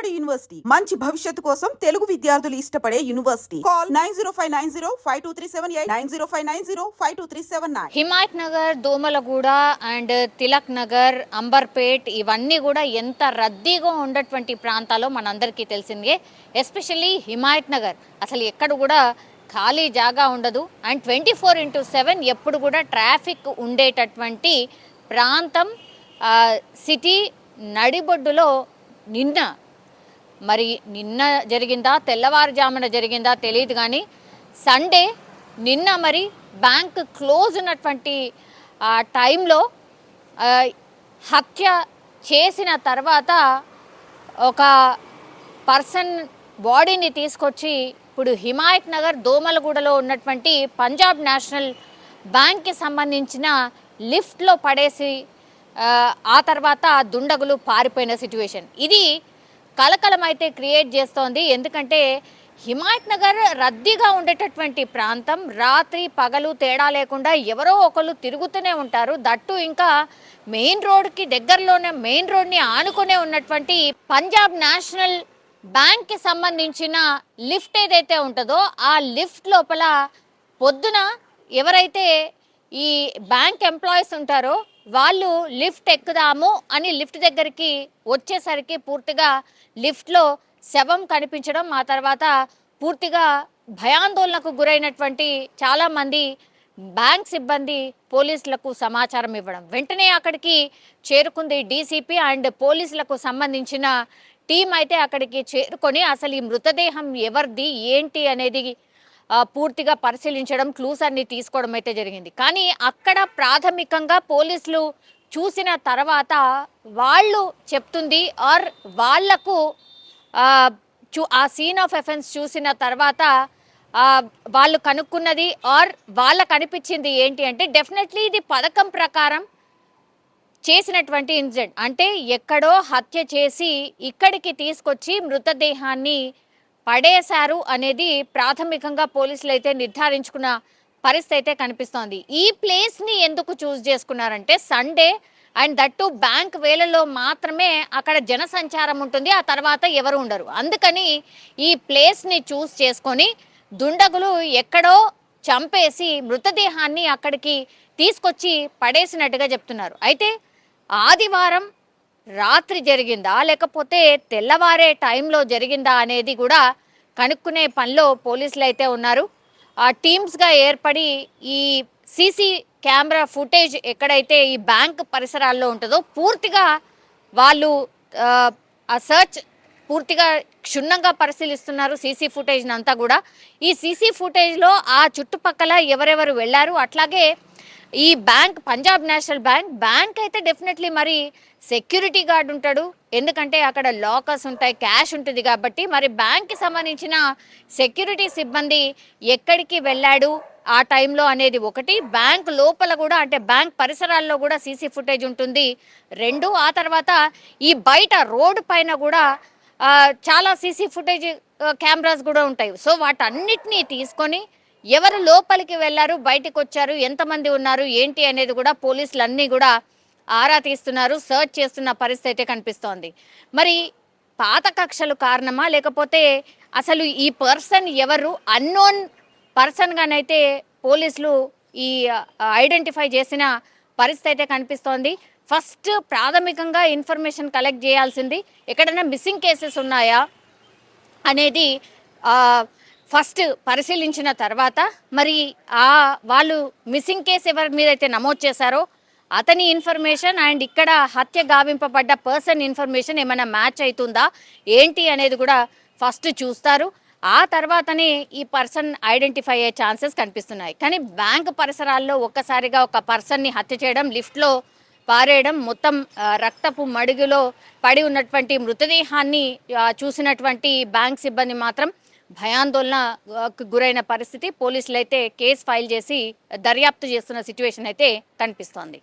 Vijayawada university మంచి భవిష్యత్తు కోసం తెలుగు విద్యార్థులు ఇష్టపడే university. Call 9059052378 9059052379. Himayat Nagar, Domalguda and Tilak Nagar, Amberpet ఇవన్నీ కూడా ఎంత రద్దీగా ఉన్నటువంటి ప్రాంతాల్లో మనందరికీ తెలిసిందే. ఎస్పెషల్లీ హిమాయత్ నగర్ అసలు ఎక్కడ కూడా ఖాళీ జాగా ఉండదు అండ్ 24/7 ఎప్పుడు కూడా ట్రాఫిక్ ఉండేటటువంటి ప్రాంతం. సిటీ నడిబొడ్డులో నిన్న జరిగిందా, తెల్లవారుజామున జరిగిందా తెలియదు కానీ సండే నిన్న మరి బ్యాంక్ క్లోజ్ ఉన్నటువంటి టైంలో హత్య చేసిన తర్వాత ఒక పర్సన్ బాడీని తీసుకొచ్చి ఇప్పుడు హిమాయత్ నగర్ దోమలగూడలో ఉన్నటువంటి పంజాబ్ నేషనల్ బ్యాంక్కి సంబంధించిన లిఫ్ట్లో పడేసి ఆ తర్వాత దుండగులు పారిపోయిన సిచ్యువేషన్. ఇది కలకలమైతే క్రియేట్ చేస్తోంది. ఎందుకంటే హిమాయత్ నగర్ రద్దీగా ఉండేటటువంటి ప్రాంతం. రాత్రి పగలు తేడా లేకుండా ఎవరో ఒకరు తిరుగుతూనే ఉంటారు. దట్టు ఇంకా మెయిన్ రోడ్కి దగ్గరలోనే, మెయిన్ రోడ్ని ఆనుకునే ఉన్నటువంటి పంజాబ్ నేషనల్ బ్యాంక్కి సంబంధించిన లిఫ్ట్ ఏదైతే ఉంటుందో ఆ లిఫ్ట్ లోపల పొద్దున ఎవరైతే ఈ బ్యాంక్ ఎంప్లాయీస్ ఉంటారో వాళ్ళు లిఫ్ట్ ఎక్కుదాము అని లిఫ్ట్ దగ్గరికి వచ్చేసరికి పూర్తిగా లిఫ్ట్లో శవం కనిపించడం, ఆ తర్వాత పూర్తిగా భయాందోళనకు గురైనటువంటి చాలామంది బ్యాంక్ సిబ్బంది పోలీసులకు సమాచారం ఇవ్వడం, వెంటనే అక్కడికి చేరుకుంది డీసీపీ అండ్ పోలీసులకు సంబంధించిన టీం అయితే అక్కడికి చేరుకొని అసలు ఈ మృతదేహం ఎవరిది ఏంటి అనేది పూర్తిగా పరిశీలించడం, క్లూస్ అన్ని తీసుకోవడం అయితే జరిగింది. కానీ అక్కడ ప్రాథమికంగా పోలీసులు చూసిన తర్వాత వాళ్ళు చెప్తుంది ఆర్ వాళ్లకు ఆ సీన్ ఆఫ్ ఎఫెన్స్ చూసిన తర్వాత వాళ్ళు కనుక్కున్నది ఆర్ వాళ్ళకు అనిపించింది ఏంటి అంటే డెఫినెట్లీ ఇది పథకం ప్రకారం చేసినటువంటి ఇన్సిడెంట్. అంటే ఎక్కడో హత్య చేసి ఇక్కడికి తీసుకొచ్చి మృతదేహాన్ని పడేశారు అనేది ప్రాథమికంగా పోలీసులు అయితే నిర్ధారించుకున్న పరిస్థితి అయితే కనిపిస్తోంది. ఈ ప్లేస్ని ఎందుకు చూస్ చేసుకున్నారంటే సండే అండ్ దట్టు బ్యాంక్ వేళల్లో మాత్రమే అక్కడ జనసంచారం ఉంటుంది, ఆ తర్వాత ఎవరు ఉండరు. అందుకని ఈ ప్లేస్ని చూస్ చేసుకొని దుండగులు ఎక్కడో చంపేసి మృతదేహాన్ని అక్కడికి తీసుకొచ్చి పడేసినట్టుగా చెప్తున్నారు. అయితే ఆదివారం రాత్రి జరిగిందా లేకపోతే తెల్లవారే టైంలో జరిగిందా అనేది కూడా కనుక్కునే పనిలో పోలీసులు అయితే ఉన్నారు. టీమ్స్గా ఏర్పడి ఈ సీసీ కెమెరా ఫుటేజ్ ఎక్కడైతే ఈ బ్యాంక్ పరిసరాల్లో ఉంటుందో పూర్తిగా వాళ్ళు ఆ సర్చ్ పూర్తిగా క్షుణ్ణంగా పరిశీలిస్తున్నారు సీసీ ఫుటేజ్ని అంతా కూడా. ఈ సీసీ ఫుటేజ్లో ఆ చుట్టుపక్కల ఎవరెవరు వెళ్ళారు, అట్లాగే ఈ బ్యాంక్ పంజాబ్ నేషనల్ బ్యాంక్ అయితే డెఫినెట్లీ మరి సెక్యూరిటీ గార్డ్ ఉంటాడు, ఎందుకంటే అక్కడ లాకర్స్ ఉంటాయి, క్యాష్ ఉంటుంది కాబట్టి. మరి బ్యాంక్కి సంబంధించిన సెక్యూరిటీ సిబ్బంది ఎక్కడికి వెళ్ళాడు ఆ టైంలో అనేది ఒకటి, బ్యాంక్ లోపల కూడా అంటే బ్యాంక్ పరిసరాల్లో కూడా సీసీ ఫుటేజ్ ఉంటుంది 2. ఆ తర్వాత ఈ బయట రోడ్డు పైన కూడా చాలా సీసీ ఫుటేజ్ కెమెరాస్ కూడా ఉంటాయి. సో వాటన్నిటినీ తీసుకొని ఎవరు లోపలికి వెళ్ళారు, బయటకు వచ్చారు, ఎంతమంది ఉన్నారు ఏంటి అనేది కూడా పోలీసులు అన్నీ కూడా ఆరా తీస్తున్నారు, సర్చ్ చేస్తున్న పరిస్థితి అయితే కనిపిస్తోంది. మరి పాత కక్షలు కారణమా లేకపోతే అసలు ఈ పర్సన్ ఎవరు అన్నోన్ పర్సన్గానైతే పోలీసులు ఈ ఐడెంటిఫై చేసిన పరిస్థితి అయితే కనిపిస్తోంది. ఫస్ట్ ప్రాథమికంగా ఇన్ఫర్మేషన్ కలెక్ట్ చేయాల్సింది ఎక్కడైనా మిస్సింగ్ కేసెస్ ఉన్నాయా అనేది ఫస్ట్ పరిశీలించిన తర్వాత మరి వాళ్ళు మిస్సింగ్ కేసు ఎవరి మీద అయితే నమోదు చేశారో అతని ఇన్ఫర్మేషన్ అండ్ ఇక్కడ హత్య గావింపబడ్డ పర్సన్ ఇన్ఫర్మేషన్ ఏమైనా మ్యాచ్ అవుతుందా ఏంటి అనేది కూడా ఫస్ట్ చూస్తారు. ఆ తర్వాతనే ఈ పర్సన్ ఐడెంటిఫై అయ్యే ఛాన్సెస్ కనిపిస్తున్నాయి. కానీ బ్యాంక్ పరిసరాల్లో ఒక్కసారిగా ఒక పర్సన్ని హత్య చేయడం, లిఫ్ట్లో పారేయడం, మొత్తం రక్తపు మడుగులో పడి ఉన్నటువంటి మృతదేహాన్ని చూసినటువంటి బ్యాంక్ సిబ్బంది మాత్రం భయాందోళనకు గురైన పరిస్థితి. పోలీసులు అయితే కేసు ఫైల్ చేసి దర్యాప్తు చేస్తున్న సిచ్యువేషన్ అయితే కనిపిస్తోంది.